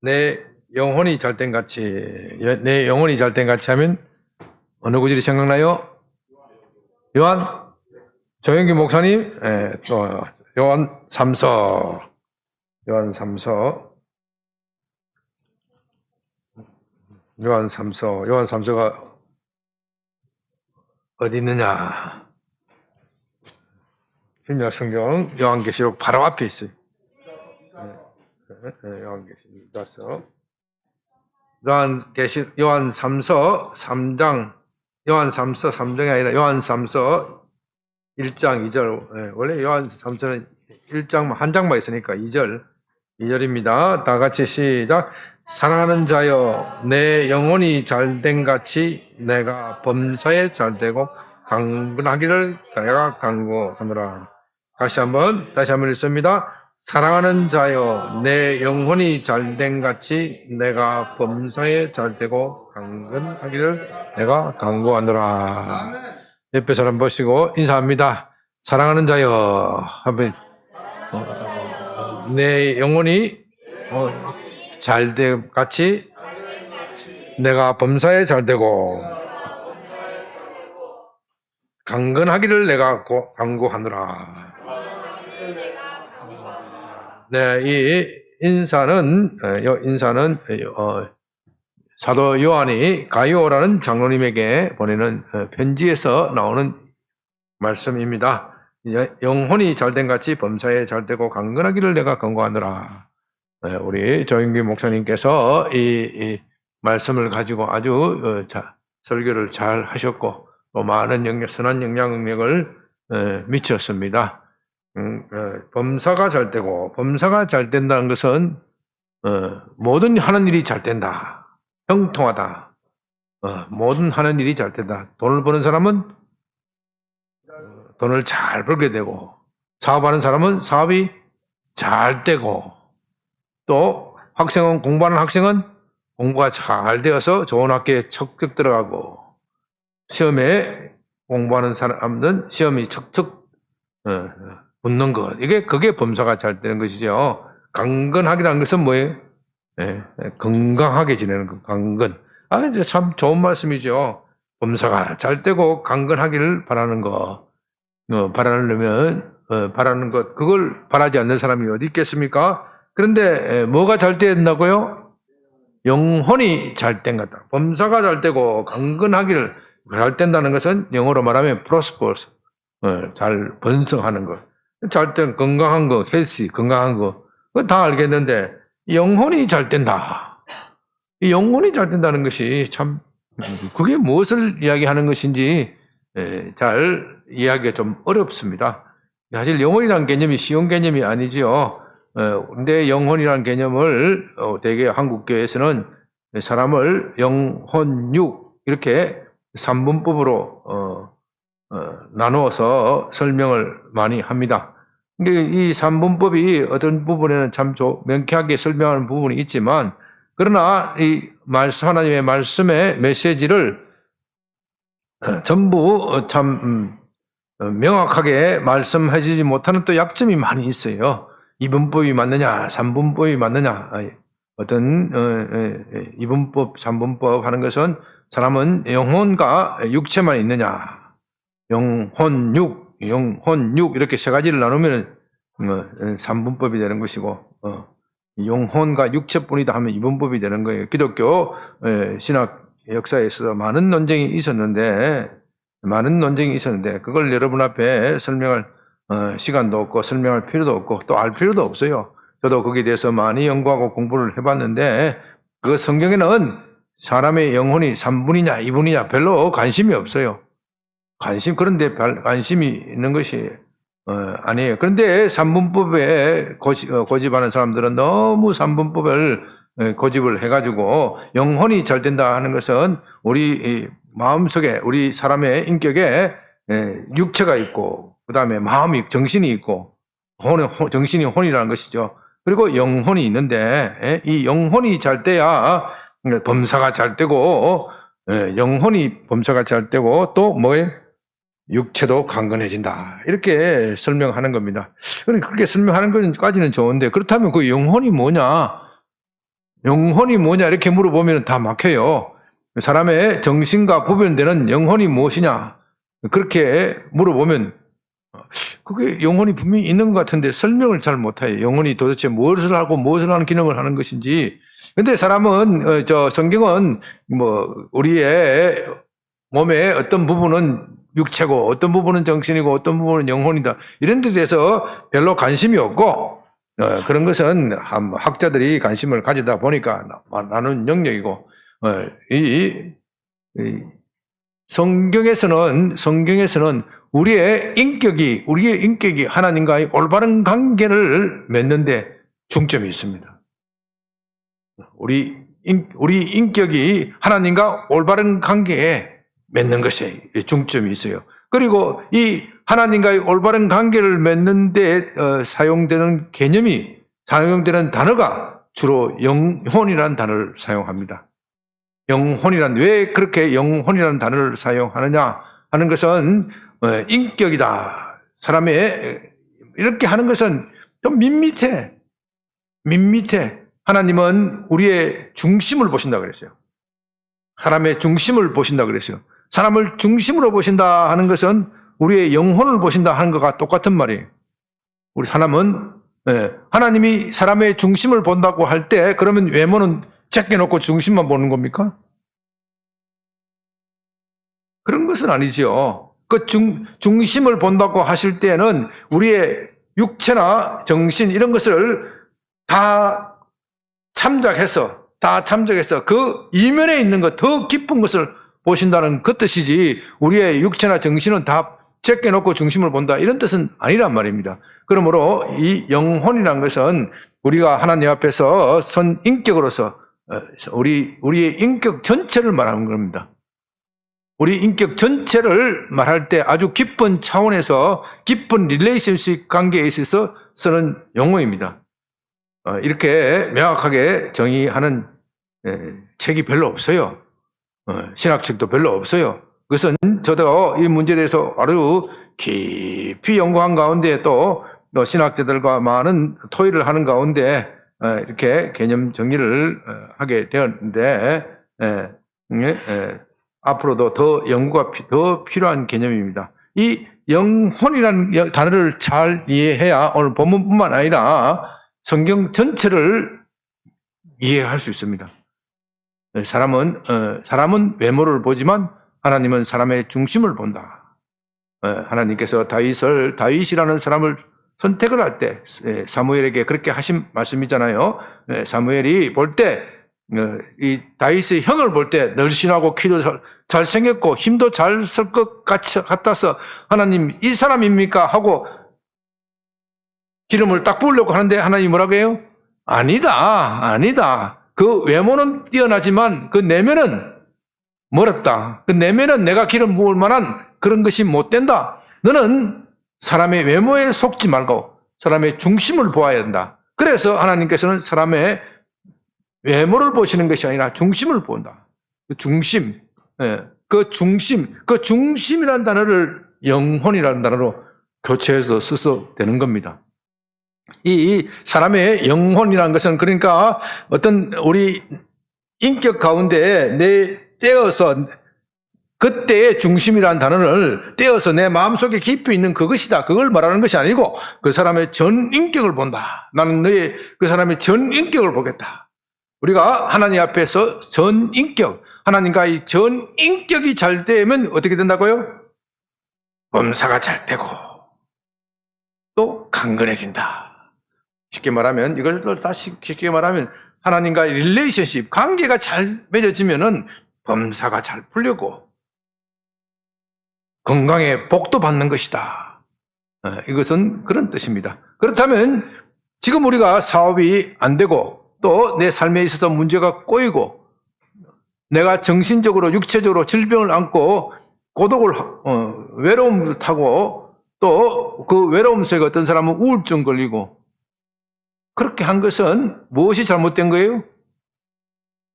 내 영혼이 잘된 같이, 내 영혼이 잘된 같이 하면 어느 구절이 생각나요? 요한 조영기 목사님, 또 요한 3서, 요한 3서, 요한 3서, 요한 3서가 어디 있느냐? 신약 성경 요한계시록 바로 앞에 있어요. 요한계시록 가서 요한 3서 3장, 요한 3서 3장이 아니라 요한 3서 1장 2절. 원래 요한 3서는 1장만 한 장만 있으니까 2절입니다. 다 같이 시작. 사랑하는 자여, 내 영혼이 잘된 같이 내가 범사에 잘되고 강건하기를 내가 간구하노라. 다시 한번 읽습니다. 사랑하는 자여, 내 영혼이 잘된 같이 내가 범사에 잘되고 강건하기를 내가 간구하노라. 옆에 사람 보시고 인사합니다. 사랑하는 자여, 내 영혼이 잘된 같이 내가 범사에 잘되고 강건하기를 내가 간구하노라. 네, 이 인사는 사도 요한이 가이오라는 장로님에게 보내는 편지에서 나오는 말씀입니다. 영혼이 잘된 같이 범사에 잘되고 강건하기를 내가 간구하노라. 우리 조영기 목사님께서 이 말씀을 가지고 아주 설교를 잘 하셨고 또 많은 선한 영향력을 미쳤습니다. 범사가 잘 되고, 범사가 잘 된다는 것은 모든 하는 일이 잘 된다, 형통하다, 모든 하는 일이 잘 된다. 돈을 버는 사람은 돈을 잘 벌게 되고, 사업하는 사람은 사업이 잘 되고, 또 공부하는 학생은 공부가 잘 되어서 좋은 학교에 척척 들어가고, 시험에 공부하는 사람은 시험이 척척 붙는 것. 그게 범사가 잘 되는 것이죠. 강건하기라는 것은 뭐예요? 건강하게 지내는 것, 강건. 이제 참 좋은 말씀이죠. 범사가 잘 되고 강건하기를 바라는 것. 바라는 것. 그걸 바라지 않는 사람이 어디 있겠습니까? 그런데 뭐가 잘 된다고요? 영혼이 잘 된 거다. 범사가 잘 되고 강건하기를 잘 된다는 것은 영어로 말하면 prosperous, 잘 번성하는 것. 잘 된 건강한 거, 헬시, 건강한 거, 그거 다 알겠는데, 영혼이 잘 된다. 이 영혼이 잘 된다는 것이 참, 그게 무엇을 이야기하는 것인지 잘 이해하기가 좀 어렵습니다. 사실 영혼이라는 개념이 쉬운 개념이 아니지요. 근데 영혼이라는 개념을 대개 한국교회에서는 사람을 영혼육, 이렇게 3분법으로 나누어서 설명을 많이 합니다. 근데 이 3분법이 어떤 부분에는 참 명쾌하게 설명하는 부분이 있지만, 그러나 이 하나님의 말씀의 메시지를 전부 참 명확하게 말씀해주지 못하는 또 약점이 많이 있어요. 2분법이 맞느냐, 3분법이 맞느냐. 어떤 2분법, 3분법 하는 것은 사람은 영혼과 육체만 있느냐, 영혼육 이렇게 세 가지를 나누면 3분법이 되는 것이고, 영혼과 육체뿐이다 하면 2분법이 되는 거예요. 기독교 신학 역사에서 많은 논쟁이 있었는데 그걸 여러분 앞에 설명할 시간도 없고 설명할 필요도 없고 또 알 필요도 없어요. 저도 거기에 대해서 많이 연구하고 공부를 해봤는데, 그 성경에는 사람의 영혼이 3분이냐 2분이냐 별로 관심이 없어요. 그런데 관심이 있는 것이 아니에요. 그런데 3분법에 고집하는 사람들은 너무 3분법을 고집을 해가지고 영혼이 잘 된다 하는 것은 우리 마음속에, 우리 사람의 인격에 육체가 있고, 그 다음에 마음이, 정신이 있고, 정신이 혼이라는 것이죠. 그리고 영혼이 있는데, 이 영혼이 잘 돼야 범사가 잘 되고, 영혼이 범사가 잘 되고, 또 뭐예요? 육체도 강건해진다. 이렇게 설명하는 겁니다. 그렇게 설명하는 것까지는 좋은데, 그렇다면 그 영혼이 뭐냐? 영혼이 뭐냐 이렇게 물어보면 다 막혀요. 사람의 정신과 구별되는 영혼이 무엇이냐 그렇게 물어보면 그게 영혼이 분명히 있는 것 같은데 설명을 잘 못해요. 영혼이 도대체 무엇을 하고 무엇을 하는 기능을 하는 것인지. 근데 사람은 성경은 뭐 우리의 몸의 어떤 부분은 육체고 어떤 부분은 정신이고 어떤 부분은 영혼이다 이런 데 대해서 별로 관심이 없고 그런 것은 학자들이 관심을 가지다 보니까 나눈 영역이고 이 성경에서는 우리의 인격이 하나님과의 올바른 관계를 맺는데 중점이 있습니다. 우리 인격이 하나님과 올바른 관계에 맺는 것에 중점이 있어요. 그리고 이 하나님과의 올바른 관계를 맺는 데 사용되는 단어가 주로 영혼이라는 단어를 사용합니다. 왜 그렇게 영혼이라는 단어를 사용하느냐 하는 것은 인격이다. 사람의 이렇게 하는 것은 좀 밋밋해. 하나님은 우리의 중심을 보신다 그랬어요. 사람의 중심을 보신다 그랬어요. 사람을 중심으로 보신다 하는 것은 우리의 영혼을 보신다 하는 것과 똑같은 말이에요. 우리 사람은 하나님이 사람의 중심을 본다고 할 때 그러면 외모는 제껴놓고 중심만 보는 겁니까? 그런 것은 아니죠. 그 중심을 본다고 하실 때는 우리의 육체나 정신 이런 것을 다 참작해서 그 이면에 있는 것, 더 깊은 것을 보신다는 그 뜻이지 우리의 육체나 정신은 다 제껴놓고 중심을 본다 이런 뜻은 아니란 말입니다. 그러므로 이 영혼이라는 것은 우리가 하나님 앞에서 선 인격으로서 우리의 인격 전체를 말하는 겁니다. 우리 인격 전체를 말할 때 아주 깊은 차원에서 깊은 릴레이션십 관계에 있어서 쓰는 용어입니다. 이렇게 명확하게 정의하는 책이 별로 없어요. 신학책도 별로 없어요. 그것은 저도 이 문제에 대해서 아주 깊이 연구한 가운데 또 신학자들과 많은 토의를 하는 가운데 이렇게 개념 정리를 하게 되었는데 앞으로도 더 연구가 더 필요한 개념입니다. 이 영혼이라는 단어를 잘 이해해야 오늘 본문뿐만 아니라 성경 전체를 이해할 수 있습니다. 사람은 외모를 보지만 하나님은 사람의 중심을 본다. 하나님께서 다윗이라는 사람을 선택을 할 때 사무엘에게 그렇게 하신 말씀이잖아요. 사무엘이 볼 때 이 다윗의 형을 볼 때 늘씬하고 키도 잘생겼고 힘도 잘 쓸 것 같아서 하나님 이 사람입니까? 하고 기름을 딱 부으려고 하는데 하나님이 뭐라고 해요? 아니다. 그 외모는 뛰어나지만 그 내면은 멀었다. 그 내면은 내가 기름 부을 만한 그런 것이 못 된다. 너는 사람의 외모에 속지 말고 사람의 중심을 보아야 한다. 그래서 하나님께서는 사람의 외모를 보시는 것이 아니라 중심을 본다. 그 중심이라는 단어를 영혼이라는 단어로 교체해서 써서 되는 겁니다. 이 사람의 영혼이라는 것은 그러니까 어떤 우리 인격 가운데 떼어서 그때의 중심이라는 단어를 떼어서 내 마음속에 깊이 있는 그것이다. 그걸 말하는 것이 아니고 그 사람의 전 인격을 본다. 나는 그 사람의 전 인격을 보겠다. 우리가 하나님 앞에서 전 인격, 하나님과의 전 인격이 잘 되면 어떻게 된다고요? 범사가 잘 되고 또 강건해진다. 쉽게 말하면 이걸 다시 쉽게 말하면 하나님과의 릴레이션십, 관계가 잘 맺어지면은 범사가 잘 풀리고 건강에 복도 받는 것이다. 이것은 그런 뜻입니다. 그렇다면 지금 우리가 사업이 안 되고 또 내 삶에 있어서 문제가 꼬이고 내가 정신적으로 육체적으로 질병을 안고 고독을 외로움을 타고 또 그 외로움 속에 어떤 사람은 우울증 걸리고 그렇게 한 것은 무엇이 잘못된 거예요?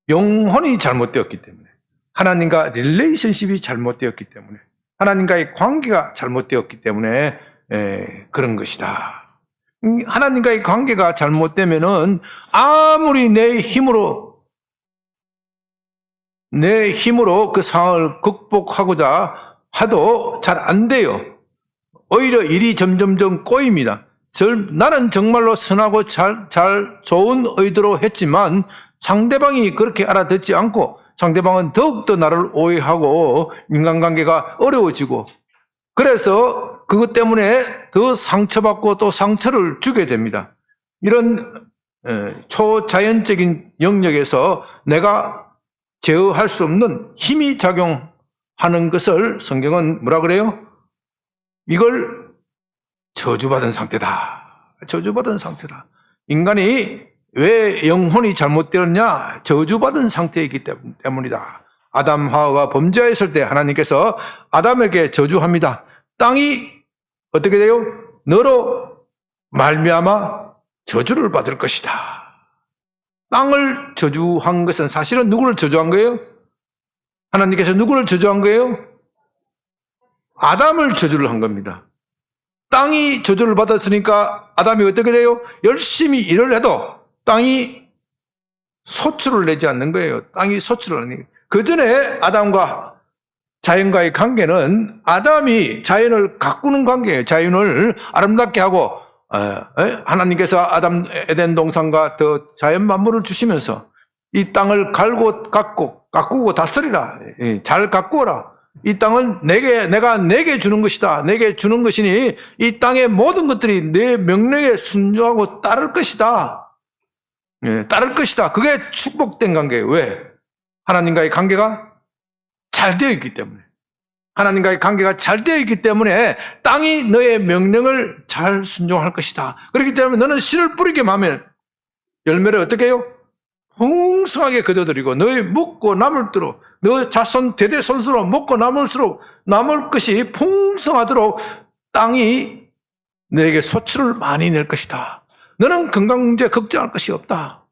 영혼이 잘못되었기 때문에 하나님과 릴레이션십이 잘못되었기 때문에 하나님과의 관계가 잘못되었기 때문에 그런 것이다. 하나님과의 관계가 잘못되면은 아무리 내 힘으로 내 힘으로 그 상황을 극복하고자 하도 잘 안 돼요. 오히려 일이 점점점 꼬입니다. 나는 정말로 선하고 좋은 의도로 했지만 상대방이 그렇게 알아듣지 않고 상대방은 더욱더 나를 오해하고 인간관계가 어려워지고, 그래서 그것 때문에 더 상처받고 또 상처를 주게 됩니다. 이런 초자연적인 영역에서 내가 제어할 수 없는 힘이 작용하는 것을 성경은 뭐라 그래요? 이걸 저주받은 상태다. 저주받은 상태다. 인간이 왜 영혼이 잘못되었냐? 저주받은 상태이기 때문이다. 아담 하와가 범죄했을 때 하나님께서 아담에게 저주합니다. 땅이 어떻게 돼요? 너로 말미암아 저주를 받을 것이다. 땅을 저주한 것은 사실은 누구를 저주한 거예요? 하나님께서 누구를 저주한 거예요? 아담을 저주를 한 겁니다. 땅이 저주를 받았으니까 아담이 어떻게 돼요? 열심히 일을 해도 땅이 소출을 내지 않는 거예요. 땅이 소출을 하는 거예요. 그 전에 아담과 자연과의 관계는 아담이 자연을 가꾸는 관계예요. 자연을 아름답게 하고 하나님께서 아담 에덴 동산과 더 자연 만물을 주시면서 이 땅을 가꾸고 다스리라. 잘 가꾸어라. 이 땅은 내가 내게 주는 것이다. 내게 주는 것이니 이 땅의 모든 것들이 내 명령에 순종하고 따를 것이다. 따를 것이다. 그게 축복된 관계예요. 왜? 하나님과의 관계가 잘 되어 있기 때문에. 하나님과의 관계가 잘 되어 있기 때문에 땅이 너의 명령을 잘 순종할 것이다. 그렇기 때문에 너는 씨를 뿌리게 하면 열매를 어떻게 해요? 풍성하게 거둬들이고 너의 먹고 남을 대로 너 자손 대대손수로 먹고 남을수록 남을 것이 풍성하도록 땅이 너에게 소출을 많이 낼 것이다. 너는 건강 문제 걱정할 것이 없다.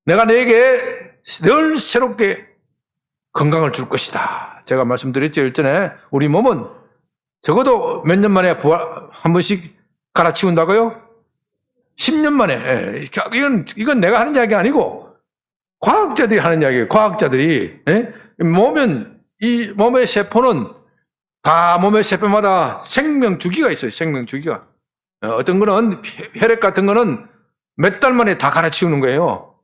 내가 너에게 늘 새롭게 건강을 줄 것이다. 제가 말씀드렸죠. 일전에 우리 몸은 적어도 몇 년 만에 한 번씩 갈아치운다고요? 10년 만에. 이건 내가 하는 이야기 아니고 과학자들이 하는 이야기예요. 과학자들이. 이 몸의 세포는 다 몸의 세포마다 생명 주기가 있어요. 생명 주기가. 어떤 거는 혈액 같은 거는 몇 달 만에 다 갈아치우는 거예요.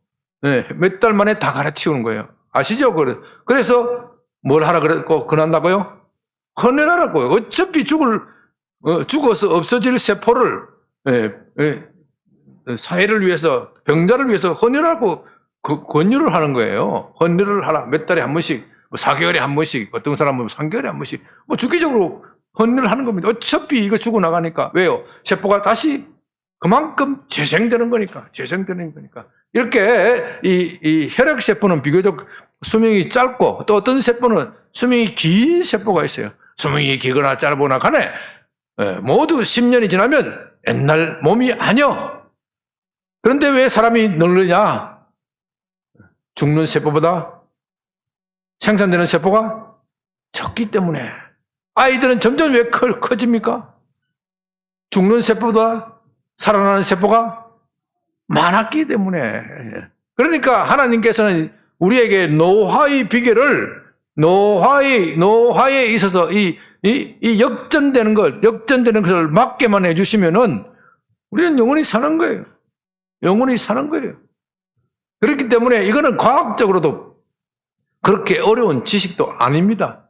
몇 달 만에 다 갈아치우는 거예요. 아시죠? 그래서 뭘 하라 그런다고요? 헌혈하라고요. 어차피 죽어서 없어질 세포를 사회를 위해서, 병자를 위해서 헌혈하고 권유를 하는 거예요. 헌혈을 하라. 몇 달에 한 번씩, 4개월에 한 번씩, 어떤 사람은 3개월에 한 번씩, 주기적으로 헌혈을 하는 겁니다. 어차피 이거 죽어나가니까. 왜요? 세포가 다시 그만큼 재생되는 거니까. 이렇게 이 혈액세포는 비교적 수명이 짧고 또 어떤 세포는 수명이 긴 세포가 있어요. 수명이 길거나 짧거나 간에 모두 10년이 지나면 옛날 몸이 아니요. 그런데 왜 사람이 늙느냐? 죽는 세포보다 생산되는 세포가 적기 때문에. 아이들은 점점 왜 커집니까? 죽는 세포보다 살아나는 세포가 많았기 때문에. 그러니까 하나님께서는 우리에게 노화의 비결을, 노화에 있어서 이 역전되는 것을 막게만 해주시면은 우리는 영원히 사는 거예요. 영원히 사는 거예요. 그렇기 때문에 이거는 과학적으로도 그렇게 어려운 지식도 아닙니다.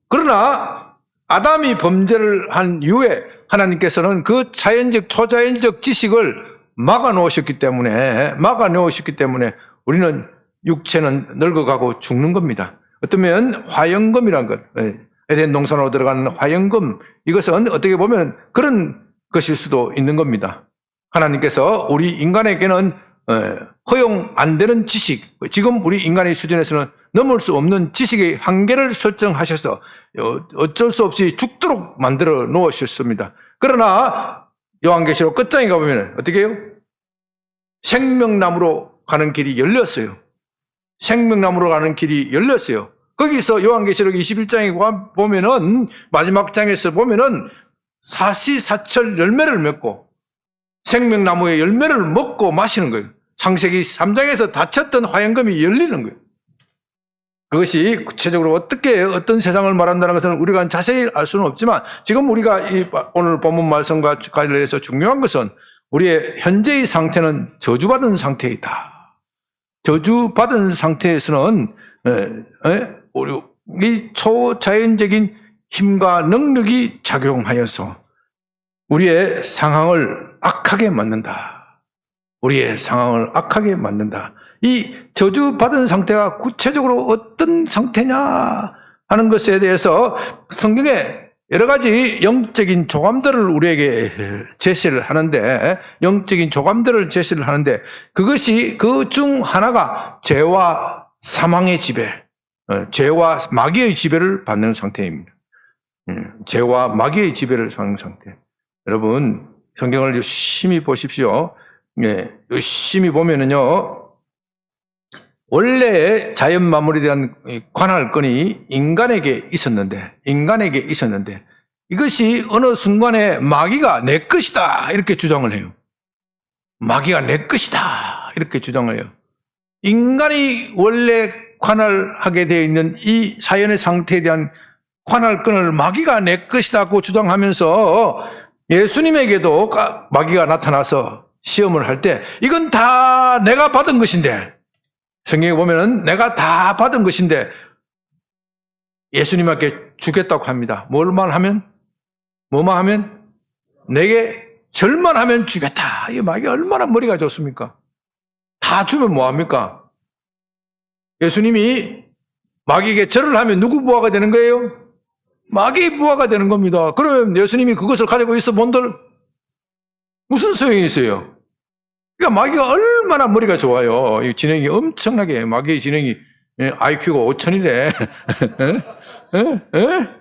그러나 아담이 범죄를 한 이후에 하나님께서는 그 초자연적 지식을 막아놓으셨기 때문에 우리는 육체는 늙어가고 죽는 겁니다. 어쩌면 화영금이라는 것, 에덴 동산으로 들어가는 화영금, 이것은 어떻게 보면 그런 것일 수도 있는 겁니다. 하나님께서 우리 인간에게는 허용 안 되는 지식, 지금 우리 인간의 수준에서는 넘을 수 없는 지식의 한계를 설정하셔서 어쩔 수 없이 죽도록 만들어 놓으셨습니다. 그러나 요한계시록 끝장에 가보면 어떻게 해요? 생명나무로 가는 길이 열렸어요. 생명나무로 가는 길이 열렸어요. 거기서 요한계시록 21장에 보면은, 마지막 장에서 보면은 사시사철 열매를 맺고 생명나무의 열매를 먹고 마시는 거예요. 창세기 3장에서 닫혔던 화영금이 열리는 거예요. 그것이 구체적으로 어떻게 어떤 세상을 말한다는 것은 우리가 자세히 알 수는 없지만 지금 우리가 오늘 본문 말씀과 관련해서 중요한 것은 우리의 현재의 상태는 저주받은 상태에 있다. 저주받은 상태에서는 우리 초자연적인 힘과 능력이 작용하여서 우리의 상황을 악하게 만든다. 우리의 상황을 악하게 만든다. 이 저주받은 상태가 구체적으로 어떤 상태냐 하는 것에 대해서 성경에 여러 가지 영적인 조감들을 우리에게 제시를 하는데, 영적인 조감들을 제시를 하는데, 그것이 그 중 하나가 죄와 사망의 지배, 죄와 마귀의 지배를 받는 상태입니다. 죄와 마귀의 지배를 받는 상태. 여러분, 성경을 열심히 보십시오. 열심히 보면은요, 원래 자연 만물에 대한 관할권이 인간에게 있었는데 이것이 어느 순간에 마귀가 내 것이다 이렇게 주장을 해요. 마귀가 내 것이다 이렇게 주장을 해요. 인간이 원래 관할하게 되어 있는 이 자연의 상태에 대한 관할권을 마귀가 내 것이다고 주장하면서 예수님에게도 마귀가 나타나서 시험을 할 때 이건 다 내가 받은 것인데, 성경에 보면은 내가 다 받은 것인데 예수님께 주겠다고 합니다. 뭐만 하면 내게 절만 하면 주겠다. 이 마귀가 얼마나 머리가 좋습니까? 다 주면 뭐합니까? 예수님이 마귀에게 절을 하면 누구 부하가 되는 거예요? 마귀의 부하가 되는 겁니다. 그러면 예수님이 그것을 가지고 있어 본들 무슨 소용이 있어요? 그러니까 마귀가 얼마나 머리가 좋아요. 이 지능이 엄청나게, 마귀의 지능이 IQ가 5000이래.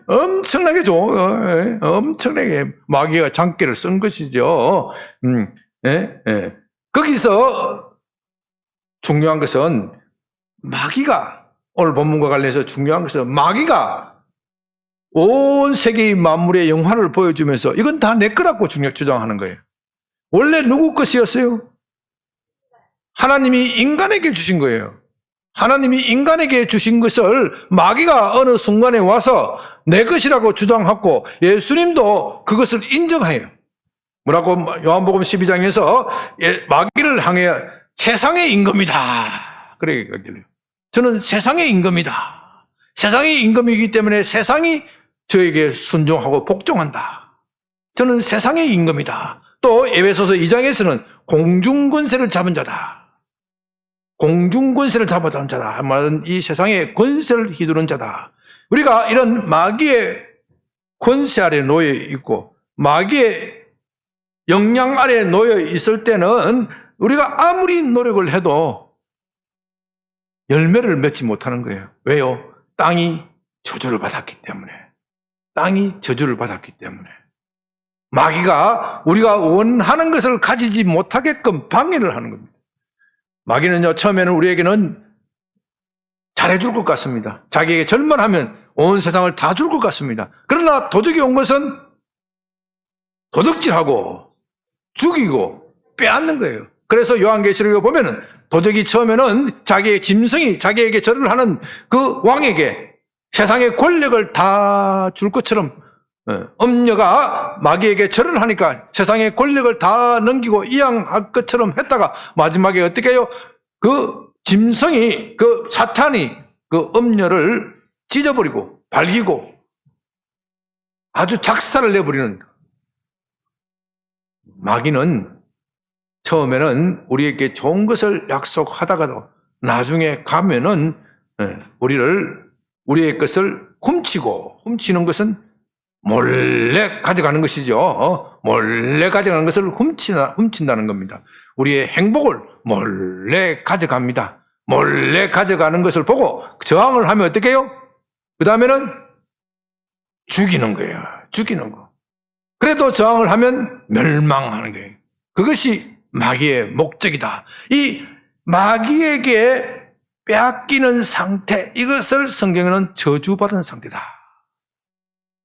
엄청나게 좋아. 엄청나게 마귀가 장기를 쓴 것이죠. 거기서 중요한 것은 마귀가, 오늘 본문과 관련해서 중요한 것은 마귀가 온 세계의 만물의 영화를 보여주면서 이건 다 내 거라고 주장하는 거예요. 원래 누구 것이었어요? 하나님이 인간에게 주신 거예요. 하나님이 인간에게 주신 것을 마귀가 어느 순간에 와서 내 것이라고 주장하고 예수님도 그것을 인정해요. 뭐라고 요한복음 12장에서 마귀를 향해 세상의 임금이다. 그래 얘기해요. 저는 세상의 임금이다. 세상의 임금이기 때문에 세상이 저에게 순종하고 복종한다. 저는 세상의 임금이다. 또 에베소서 2장에서는 공중권세를 잡은 자다. 공중권세를 잡아다는 자다. 말은 이 세상의 권세를 휘두른 자다. 우리가 이런 마귀의 권세 아래 놓여 있고 마귀의 영향 아래 놓여 있을 때는 우리가 아무리 노력을 해도 열매를 맺지 못하는 거예요. 왜요? 땅이 저주를 받았기 때문에. 땅이 저주를 받았기 때문에. 마귀가 우리가 원하는 것을 가지지 못하게끔 방해를 하는 겁니다. 마귀는요, 처음에는 우리에게는 잘해줄 것 같습니다. 자기에게 절만 하면 온 세상을 다 줄 것 같습니다. 그러나 도적이 온 것은 도둑질하고 죽이고 빼앗는 거예요. 그래서 요한계시록에 보면은 도적이 처음에는 자기의 짐승이 자기에게 절을 하는 그 왕에게 세상의 권력을 다 줄 것처럼, 엄녀가 마귀에게 절을 하니까 세상의 권력을 다 넘기고 이양할 것처럼 했다가 마지막에 어떻게 해요? 그 짐승이, 그 사탄이 그 엄녀를 찢어버리고 발기고 아주 작사를 내버리는. 마귀는 처음에는 우리에게 좋은 것을 약속하다가도 나중에 가면은 우리의 것을 훔치는 것은 몰래 가져가는 것이죠. 몰래 가져가는 것을 훔친다는 겁니다. 우리의 행복을 몰래 가져갑니다. 몰래 가져가는 것을 보고 저항을 하면 어떻게 해요? 그 다음에는 죽이는 거예요. 죽이는 거. 그래도 저항을 하면 멸망하는 거예요. 그것이 마귀의 목적이다. 이 마귀에게 빼앗기는 상태, 이것을 성경에는 저주받은 상태다.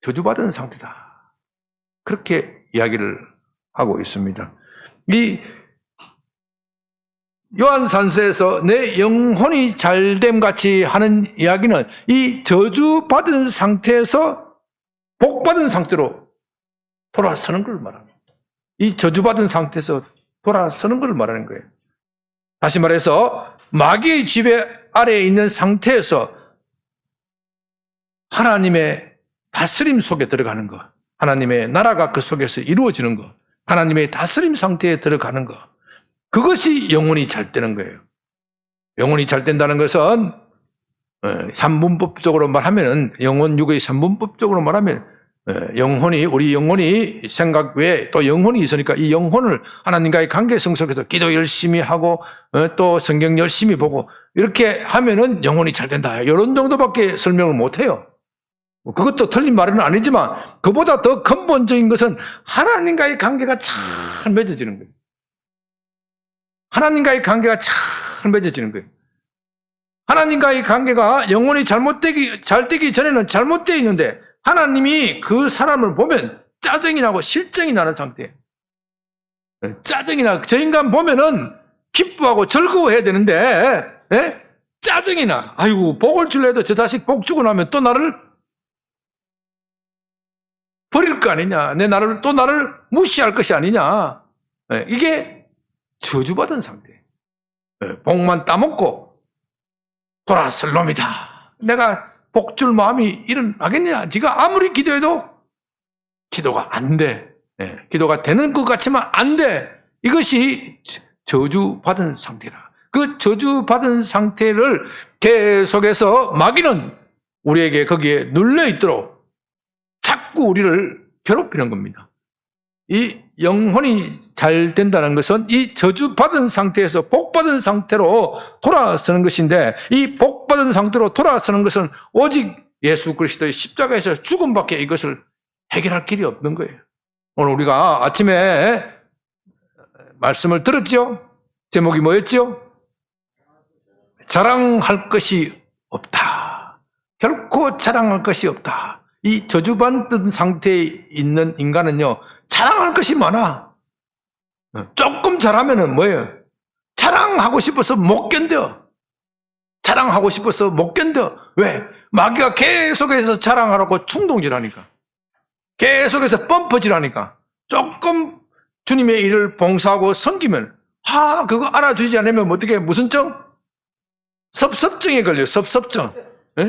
저주받은 상태다. 그렇게 이야기를 하고 있습니다. 이 요한산서에서 내 영혼이 잘됨 같이 하는 이야기는 이 저주받은 상태에서 복받은 상태로 돌아서는 걸 말합니다. 이 저주받은 상태에서 돌아서는 걸 말하는 거예요. 다시 말해서 마귀의 지배 아래에 있는 상태에서 하나님의 다스림 속에 들어가는 것, 하나님의 나라가 그 속에서 이루어지는 것, 하나님의 다스림 상태에 들어가는 것, 그것이 영혼이 잘 되는 거예요. 영혼이 잘 된다는 것은 삼분법적으로 말하면은 영혼 육의 삼분법적으로 말하면 우리 영혼이 생각 외에 또 영혼이 있으니까 이 영혼을 하나님과의 관계성 속에서 기도 열심히 하고 또 성경 열심히 보고 이렇게 하면은 영혼이 잘 된다. 이런 정도밖에 설명을 못 해요. 그것도 틀린 말은 아니지만 그보다 더 근본적인 것은 하나님과의 관계가 잘 맺어지는 거예요. 하나님과의 관계가 잘 맺어지는 거예요. 하나님과의 관계가 영혼이 잘 되기 전에는 잘못되어 있는데 하나님이 그 사람을 보면 짜증이 나고 실증이 나는 상태예요. 짜증이 나. 저 인간 보면은 기뻐하고 즐거워해야 되는데 짜증이 나. 아이고 복을 줄려 해도 저 자식 복 주고 나면 또 나를 버릴 거 아니냐. 또 나를 무시할 것이 아니냐. 이게 저주받은 상태예요. 복만 따먹고 돌아설 놈이다. 내가 복줄 마음이 일어나겠냐. 네가 아무리 기도해도 기도가 안 돼. 기도가 되는 것 같지만 안 돼. 이것이 저주받은 상태라. 그 저주받은 상태를 계속해서 마귀는 우리에게 거기에 눌려있도록 자꾸 우리를 괴롭히는 겁니다. 이 영혼이 잘 된다는 것은 이 저주받은 상태에서 복받은 상태로 돌아서는 것인데 이 복받은 상태로 돌아서는 것은 오직 예수 그리스도의 십자가에서 죽음밖에 이것을 해결할 길이 없는 거예요. 오늘 우리가 아침에 말씀을 들었죠? 제목이 뭐였죠? 자랑할 것이 없다. 결코 자랑할 것이 없다. 이 저주받은 상태에 있는 인간은요, 자랑할 것이 많아. 조금 잘하면은 뭐예요? 자랑하고 싶어서 못 견뎌. 자랑하고 싶어서 못 견뎌. 왜? 마귀가 계속해서 자랑하라고 충동질하니까. 계속해서 펌퍼질하니까. 조금 주님의 일을 봉사하고 섬기면 그거 알아주지 않으면 어떻게 무슨 증? 섭섭증에 걸려. 섭섭증.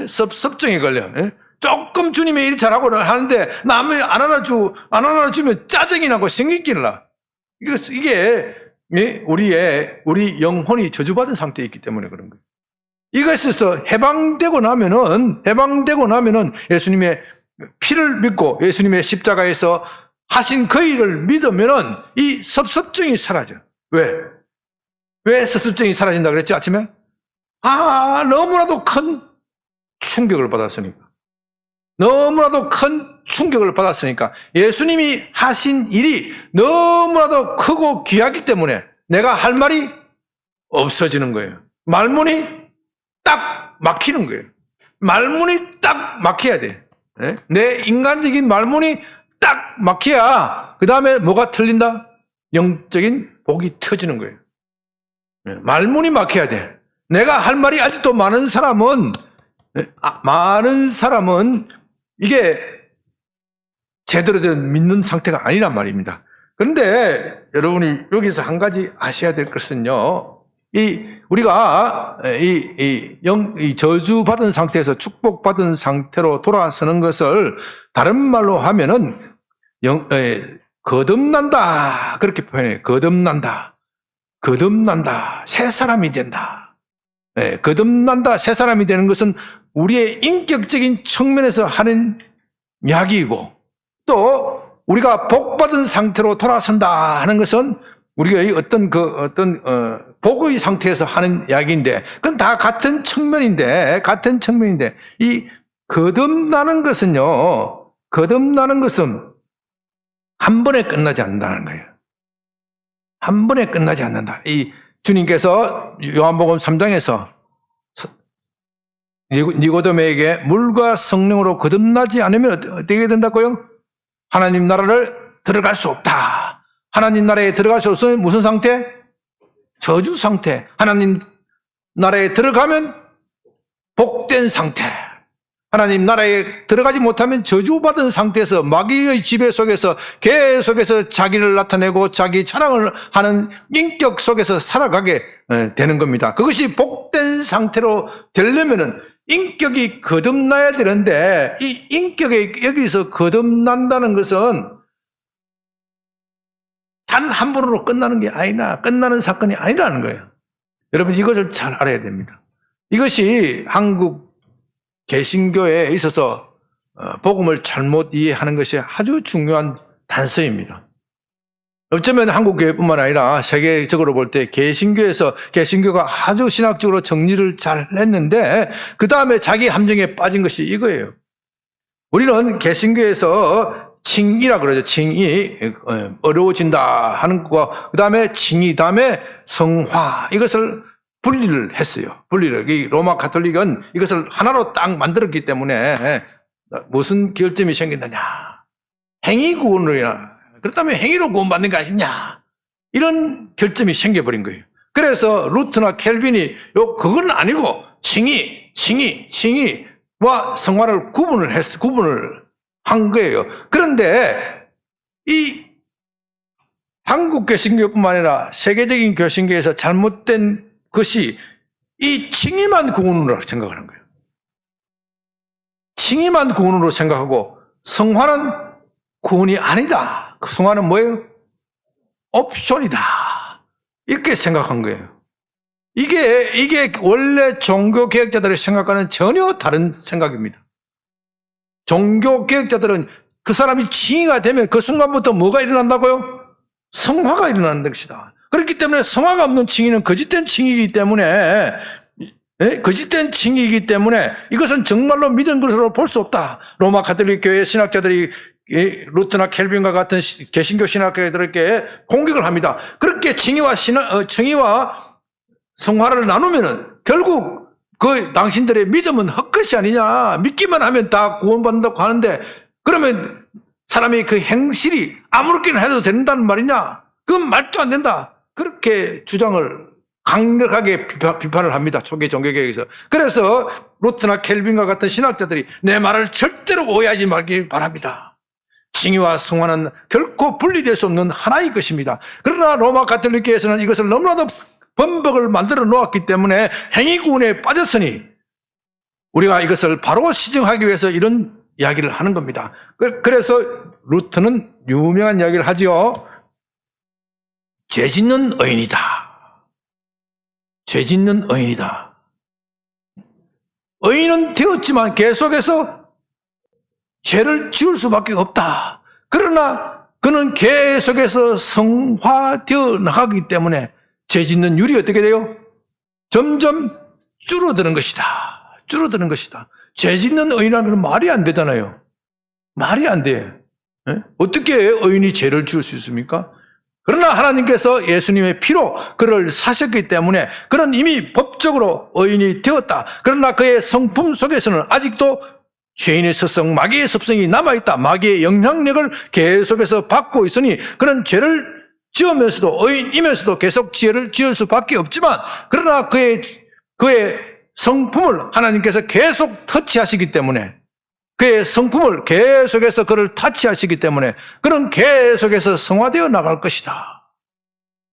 섭섭증에 걸려. 조금 주님의 일 잘하고 하는데 남이 안 알아주면 짜증이 나고 생기기를 나. 이게 우리 영혼이 저주받은 상태에 있기 때문에 그런 거예요. 이것에서 해방되고 나면은 예수님의 피를 믿고 예수님의 십자가에서 하신 그 일을 믿으면은 이 섭섭증이 사라져. 왜 섭섭증이 사라진다 그랬지 아침에? 너무나도 큰 충격을 받았으니까. 너무나도 큰 충격을 받았으니까 예수님이 하신 일이 너무나도 크고 귀하기 때문에 내가 할 말이 없어지는 거예요. 말문이 딱 막히는 거예요. 말문이 딱 막혀야 돼. 내 인간적인 말문이 딱 막혀야 그 다음에 뭐가 틀린다? 영적인 복이 터지는 거예요. 말문이 막혀야 돼. 내가 할 말이 아직도 많은 사람은 이게 제대로 된 믿는 상태가 아니란 말입니다. 그런데 여러분이 여기서 한 가지 아셔야 될 것은요, 우리가 이 저주받은 상태에서 축복받은 상태로 돌아서는 것을 다른 말로 하면은 거듭난다. 그렇게 표현해요. 거듭난다. 새 사람이 된다. 거듭난다. 새 사람이 되는 것은 우리의 인격적인 측면에서 하는 이야기이고 또 우리가 복받은 상태로 돌아선다 하는 것은 우리가 어떤 복의 상태에서 하는 이야기인데 그건 다 같은 측면인데 이 거듭나는 것은 한 번에 끝나지 않는다는 거예요. 한 번에 끝나지 않는다. 이 주님께서 요한복음 3장에서 니고데모에게 물과 성령으로 거듭나지 않으면 어떻게 된다고요? 하나님 나라를 들어갈 수 없다. 하나님 나라에 들어갈 수 없으면 무슨 상태? 저주 상태, 하나님 나라에 들어가면 복된 상태, 하나님 나라에 들어가지 못하면 저주받은 상태에서 마귀의 지배 속에서 계속해서 자기를 나타내고 자기 자랑을 하는 인격 속에서 살아가게 되는 겁니다. 그것이 복된 상태로 되려면은 인격이 거듭나야 되는데, 이 인격이 여기서 거듭난다는 것은 단 한 번으로 끝나는 게 아니라, 끝나는 사건이 아니라는 거예요. 여러분, 이것을 잘 알아야 됩니다. 이것이 한국 개신교에 있어서 복음을 잘못 이해하는 것이 아주 중요한 단서입니다. 어쩌면 한국교회뿐만 아니라 세계적으로 볼 때 개신교가 아주 신학적으로 정리를 잘 했는데 그 다음에 자기 함정에 빠진 것이 이거예요. 우리는 개신교에서 칭의라 그러죠. 칭의, 어려워진다 하는 거, 그 다음에 칭의, 다음에 성화, 이것을 분리를 했어요. 이 로마 가톨릭은 이것을 하나로 딱 만들었기 때문에 무슨 결점이 생긴다냐. 행위 구원으로야. 그렇다면 행위로 구원받는 거 아니냐. 이런 결점이 생겨버린 거예요. 그래서 루트나 켈빈이 그건 아니고 칭의와 성화를 구분을 한 거예요. 그런데 이 한국 개신교뿐만 아니라 세계적인 개신교에서 잘못된 것이 이 칭의만 구원으로 생각하는 거예요. 칭의만 구원으로 생각하고 성화는 구원이 아니다. 그 성화는 뭐예요? 옵션이다. 이렇게 생각한 거예요. 이게 원래 종교개혁자들의 생각과는 전혀 다른 생각입니다. 종교개혁자들은 그 사람이 칭의가 되면 그 순간부터 뭐가 일어난다고요? 성화가 일어나는 것이다. 그렇기 때문에 성화가 없는 칭의는 거짓된 칭의이기 때문에 이것은 정말로 믿은 것으로 볼 수 없다. 로마 가톨릭 교회 신학자들이 루트나 켈빈과 같은 개신교 신학자들에게 공격을 합니다. 그렇게 칭의와 성화를 나누면은 결국 그 당신들의 믿음은 헛것이 아니냐. 믿기만 하면 다 구원받는다고 하는데 그러면 사람이 그 행실이 아무렇게나 해도 된다는 말이냐. 그건 말도 안 된다. 그렇게 주장을 강력하게 비판을 합니다. 초기 종교개혁에서. 그래서 루트나 켈빈과 같은 신학자들이 내 말을 절대로 오해하지 말기 바랍니다. 칭의와 성화는 결코 분리될 수 없는 하나의 것입니다. 그러나 로마 가톨릭교에서는 이것을 너무나도 범벅을 만들어 놓았기 때문에 행위구원에 빠졌으니 우리가 이것을 바로 시정하기 위해서 이런 이야기를 하는 겁니다. 그래서 루트는 유명한 이야기를 하죠. 죄 짓는 의인이다. 죄 짓는 의인이다. 의인은 되었지만 계속해서 죄를 지을 수밖에 없다. 그러나 그는 계속해서 성화되어 나가기 때문에 죄 짓는 율이 어떻게 돼요? 점점 줄어드는 것이다. 죄 짓는 의인이라는 건 말이 안 되잖아요. 말이 안 돼. 어떻게 의인이 죄를 지을 수 있습니까? 그러나 하나님께서 예수님의 피로 그를 사셨기 때문에 그는 이미 법적으로 의인이 되었다. 그러나 그의 성품 속에서는 아직도 죄인의 습성, 마귀의 습성이 남아있다. 마귀의 영향력을 계속해서 받고 있으니 그는 죄를 지으면서도 의인이면서도 계속 죄를 지을 수밖에 없지만 그러나 그의 성품을 하나님께서 계속 터치하시기 때문에 그의 성품을 계속해서 그를 타치하시기 때문에 그는 계속해서 성화되어 나갈 것이다.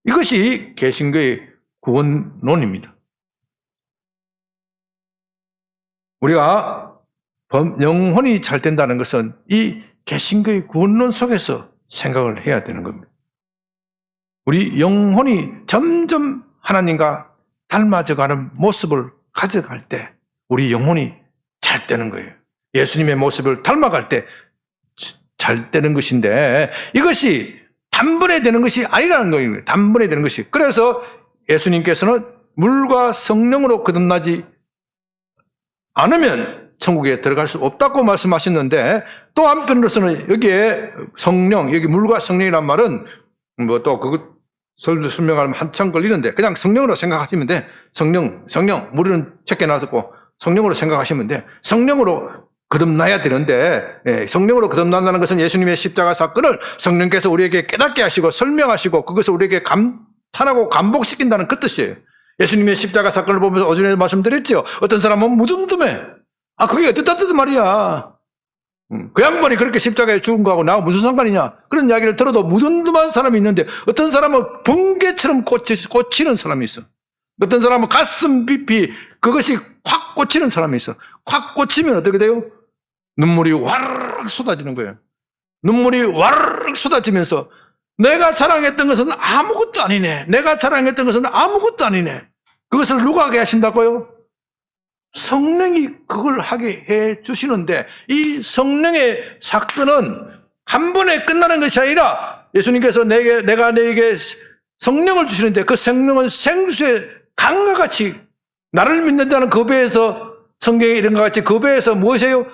이것이 개신교의 구원론입니다. 우리가 영혼이 잘 된다는 것은 이 개신교의 구원론 속에서 생각을 해야 되는 겁니다. 우리 영혼이 점점 하나님과 닮아져가는 모습을 가져갈 때 우리 영혼이 잘 되는 거예요. 예수님의 모습을 닮아갈 때 잘 되는 것인데 이것이 단번에 되는 것이 아니라는 거예요. 단번에 되는 것이. 그래서 예수님께서는 물과 성령으로 거듭나지 않으면 천국에 들어갈 수 없다고 말씀하셨는데 또 한편으로서는 여기에 성령, 여기 물과 성령이란 말은 뭐 또 그것 설명하면 한참 걸리는데 그냥 성령으로 생각하시면 돼. 성령, 물은 적게 놔두고 성령으로 생각하시면 돼. 성령으로 거듭나야 되는데 성령으로 거듭난다는 것은 예수님의 십자가 사건을 성령께서 우리에게 깨닫게 하시고 설명하시고 그것을 우리에게 탄하고 감복시킨다는 그 뜻이에요. 예수님의 십자가 사건을 보면서 어제에 말씀드렸죠. 어떤 사람은 무덤덤해. 그게 어떻다든 말이야. 그 양반이 그렇게 십자가에 죽은 거하고 나하고 무슨 상관이냐. 그런 이야기를 들어도 무덤덤한 사람이 있는데 어떤 사람은 번개처럼 꽂히는 사람이 있어. 어떤 사람은 가슴 깊이 그것이 확 꽂히는 사람이 있어. 확 꽂히면 어떻게 돼요? 눈물이 와르르 쏟아지는 거예요. 눈물이 와르르 쏟아지면서 내가 자랑했던 것은 아무것도 아니네. 내가 자랑했던 것은 아무것도 아니네. 그것을 누가 하게 하신다고요? 성령이 그걸 하게 해 주시는데 이 성령의 사건은 한 번에 끝나는 것이 아니라 예수님께서 내가 너에게 성령을 주시는데 그 성령은 생수의 강과 같이 나를 믿는 자는 그 배에서 성경에 이런 것 같이 그 배에서 무엇이에요?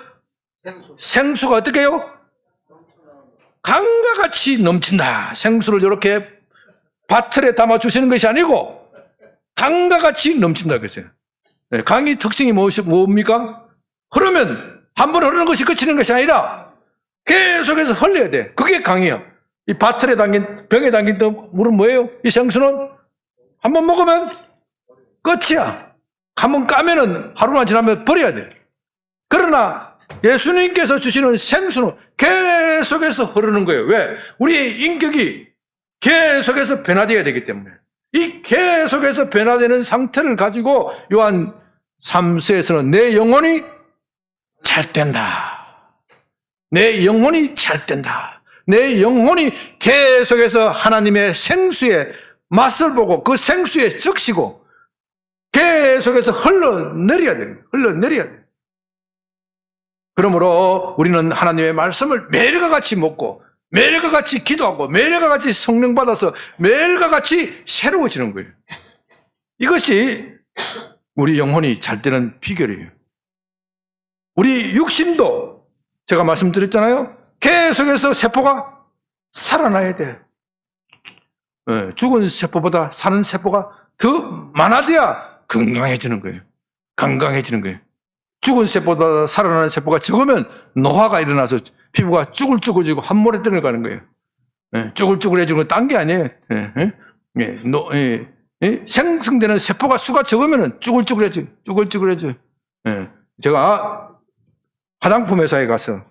생수가 어떻게 해요? 강과 같이 넘친다. 생수를 이렇게 바틀에 담아 주시는 것이 아니고 강과 같이 넘친다 그랬어요. 강의 특징이 뭡니까? 흐르면 한 번 흐르는 것이 그치는 것이 아니라 계속해서 흘려야 돼. 그게 강이야. 이 바틀에 담긴 병에 담긴 물은 뭐예요? 이 생수는 한 번 먹으면 끝이야. 한 번 까면은 하루만 지나면 버려야 돼. 그러나 예수님께서 주시는 생수는 계속해서 흐르는 거예요. 왜? 우리의 인격이 계속해서 변화되어야 되기 때문에. 이 계속해서 변화되는 상태를 가지고 요한 3세에서는 내 영혼이 잘 된다. 내 영혼이 잘 된다. 내 영혼이 계속해서 하나님의 생수의 맛을 보고 그 생수에 적시고 계속해서 흘러내려야 돼요. 흘러내려야 돼요. 그러므로 우리는 하나님의 말씀을 매일과 같이 먹고 매일과 같이 기도하고 매일과 같이 성령 받아서 매일과 같이 새로워지는 거예요. 이것이 우리 영혼이 잘 되는 비결이에요. 우리 육신도 제가 말씀드렸잖아요. 계속해서 세포가 살아나야 돼. 죽은 세포보다 사는 세포가 더 많아져야 건강해지는 거예요. 건강해지는 거예요. 죽은 세포보다 살아나는 세포가 적으면 노화가 일어나서 피부가 쭈글쭈글지고 함몰에 들어가는 거예요. 쭈글쭈글해지는 건 딴 게 아니에요. 생성되는 세포가 수가 적으면 쭈글쭈글해져. 제가 화장품 회사에 가서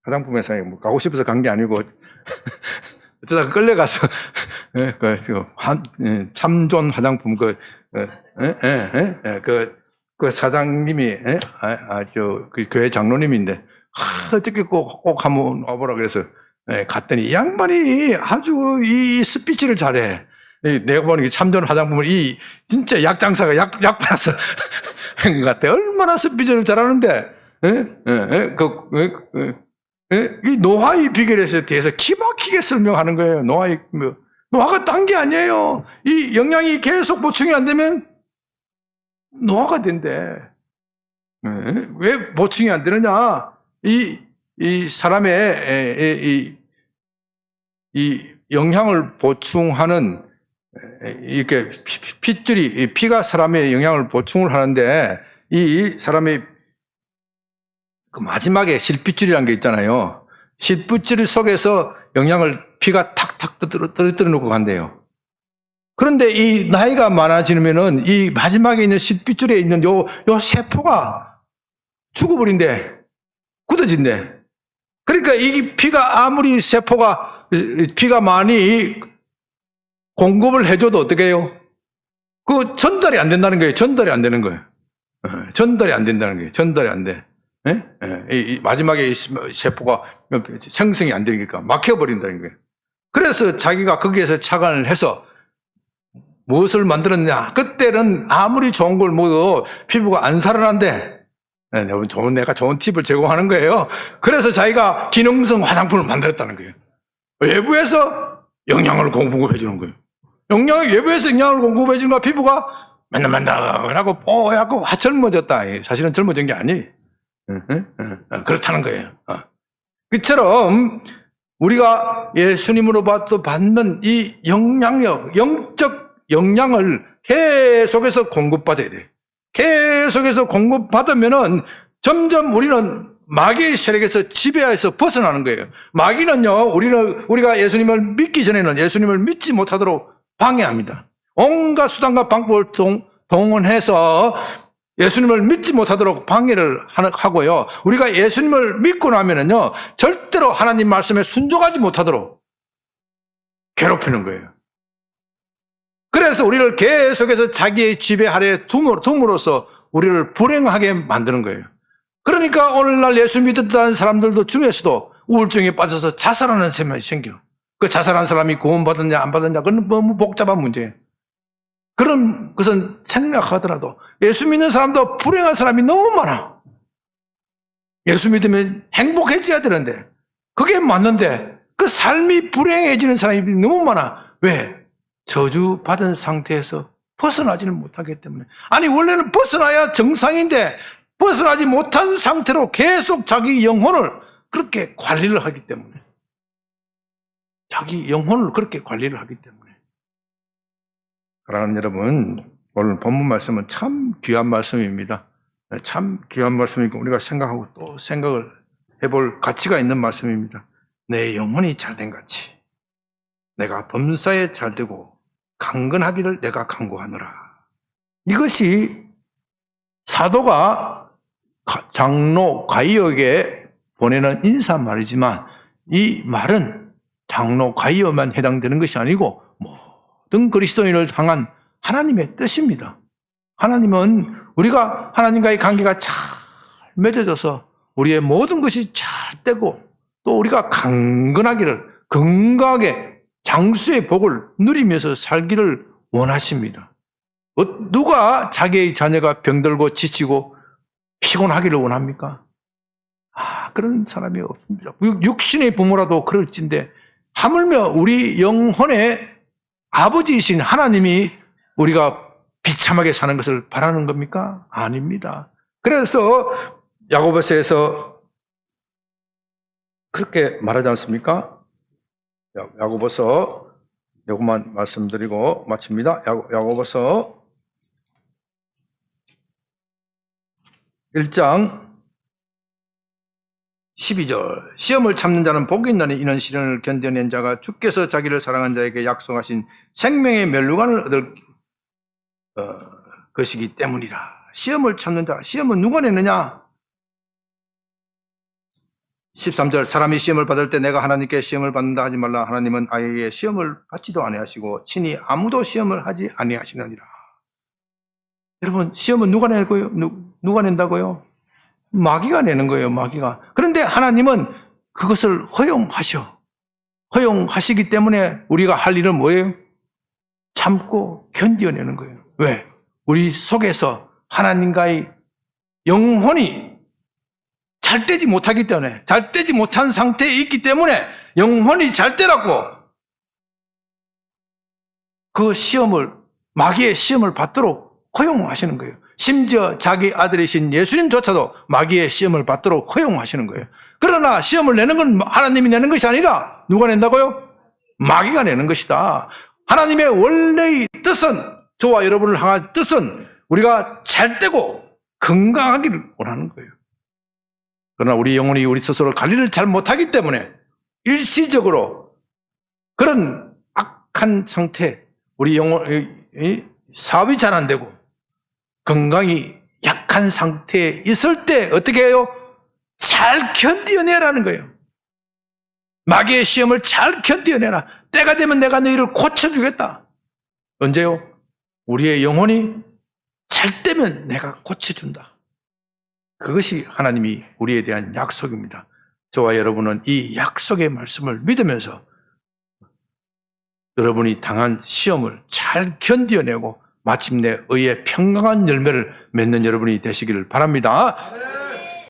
화장품 회사에 가고 싶어서 간 게 아니고 어쩌다가 끌려가서 참존 화장품 그 사장님이 그 교회 장로님인데 어떻게 꼭 한번 와보라 그래서 갔더니 이 양반이 아주 이 스피치를 잘해. 내가 보니 참존 화장품을 진짜 약장사가 약 팔아서 한 것 같아. 얼마나 스피치를 잘하는데 이 노화의 비결에 대해서 기막히게 설명하는 거예요. 노화가 딴 게 아니에요. 이 영양이 계속 보충이 안 되면 노화가 된대. 왜 보충이 안 되느냐? 이 사람의 이 영양을 보충하는 이렇게 핏줄이 피가 사람의 영양을 보충을 하는데 이 사람의 그 마지막에 실핏줄이라는 게 있잖아요. 실핏줄 속에서 영양을 피가 탁탁 떨어뜨려 놓고 간대요. 그런데 이 나이가 많아지면은 이 마지막에 있는 실핏줄에 있는 요 세포가 죽어버린대. 굳어진대. 그러니까 이 피가 아무리 피가 많이 공급을 해줘도 어떻게 해요? 그 전달이 안 된다는 거예요. 전달이 안 되는 거예요. 전달이 안 된다는 거예요. 전달이 안 돼. 이 마지막에 이 세포가 생성이 안 되니까 막혀버린다는 거예요. 그래서 자기가 거기에서 착안을 해서 무엇을 만들었냐? 그때는 아무리 좋은 걸 먹어도 피부가 안 살아난대. 내가 좋은 팁을 제공하는 거예요. 그래서 자기가 기능성 화장품을 만들었다는 거예요. 외부에서 영양을 공급해 주는 거예요. 외부에서 영양을 공급해 주는 거 피부가 맨날하고 뽀얗고 젊어졌다. 사실은 젊어진 게 아니에요. 그렇다는 거예요. 그처럼 우리가 예수님으로부터 받는 이 영적 영양을 계속해서 공급받아야 돼요. 계속해서 공급받으면은 점점 우리는 마귀의 세력에서 지배해서 벗어나는 거예요. 마귀는요, 우리가 예수님을 믿기 전에는 예수님을 믿지 못하도록 방해합니다. 온갖 수단과 방법을 동원해서 예수님을 믿지 못하도록 방해를 하고요. 우리가 예수님을 믿고 나면은요, 절대로 하나님 말씀에 순종하지 못하도록 괴롭히는 거예요. 그래서 우리를 계속해서 자기의 지배 아래에 둠으로써 우리를 불행하게 만드는 거예요. 그러니까 오늘날 예수 믿었다는 사람들도 중에서도 우울증에 빠져서 자살하는 세상이 생겨. 그 자살한 사람이 구원받았냐 안 받았냐 그건 너무 복잡한 문제예요. 그런 것은 생략하더라도 예수 믿는 사람도 불행한 사람이 너무 많아. 예수 믿으면 행복해져야 되는데 그게 맞는데 그 삶이 불행해지는 사람이 너무 많아. 왜? 저주받은 상태에서 벗어나지를 못하기 때문에. 아니 원래는 벗어나야 정상인데 벗어나지 못한 상태로 계속 자기 영혼을 그렇게 관리를 하기 때문에. 자기 영혼을 그렇게 관리를 하기 때문에. 사랑하는 여러분, 오늘 본문 말씀은 참 귀한 말씀입니다. 참 귀한 말씀이고 우리가 생각하고 또 생각을 해볼 가치가 있는 말씀입니다. 내 영혼이 잘된 같이 내가 범사에 잘되고 강건하기를 내가 간구하노라. 이것이 사도가 장로 가이오에게 보내는 인사말이지만 이 말은 장로 가이오만 해당되는 것이 아니고 모든 그리스도인을 향한 하나님의 뜻입니다. 하나님은 우리가 하나님과의 관계가 잘 맺어져서 우리의 모든 것이 잘 되고 또 우리가 강건하기를 건강하게 장수의 복을 누리면서 살기를 원하십니다. 누가 자기의 자녀가 병들고 지치고 피곤하기를 원합니까? 그런 사람이 없습니다. 육신의 부모라도 그럴진데 하물며 우리 영혼의 아버지이신 하나님이 우리가 비참하게 사는 것을 바라는 겁니까? 아닙니다. 그래서 야고보서에서 그렇게 말하지 않습니까? 야고보서 요것만 말씀드리고 마칩니다. 야고보서 1장 12절 시험을 참는 자는 복이 있나니 이는 시련을 견뎌낸 자가 주께서 자기를 사랑한 자에게 약속하신 생명의 멸류관을 얻을 것이기 때문이라. 시험을 참는 자, 시험은 누가 내느냐? 13절 사람이 시험을 받을 때 내가 하나님께 시험을 받는다 하지 말라. 하나님은 아예 시험을 받지도 아니하시고 친히 아무도 시험을 하지 아니하시느니라. 여러분 시험은 누가 내고요? 누가 낸다고요? 마귀가 내는 거예요. 마귀가. 그런데 하나님은 그것을 허용하시기 때문에 우리가 할 일은 뭐예요? 참고 견뎌내는 거예요. 왜? 우리 속에서 하나님과의 영혼이 잘 되지 못하기 때문에, 잘 되지 못한 상태에 있기 때문에 영혼이 잘 되라고 그 시험을, 마귀의 시험을 받도록 허용하시는 거예요. 심지어 자기 아들이신 예수님조차도 마귀의 시험을 받도록 허용하시는 거예요. 그러나 시험을 내는 건 하나님이 내는 것이 아니라 누가 낸다고요? 마귀가 내는 것이다. 하나님의 원래의 뜻은, 저와 여러분을 향한 뜻은 우리가 잘 되고 건강하기를 원하는 거예요. 그러나 우리 영혼이 우리 스스로 관리를 잘 못하기 때문에 일시적으로 그런 악한 상태, 우리 영혼이 사업이 잘 안 되고 건강이 약한 상태에 있을 때 어떻게 해요? 잘 견뎌내라는 거예요. 마귀의 시험을 잘 견뎌내라. 때가 되면 내가 너희를 고쳐주겠다. 언제요? 우리의 영혼이 잘 되면 내가 고쳐준다. 그것이 하나님이 우리에 대한 약속입니다. 저와 여러분은 이 약속의 말씀을 믿으면서 여러분이 당한 시험을 잘 견뎌내고 마침내 의의 평강한 열매를 맺는 여러분이 되시기를 바랍니다.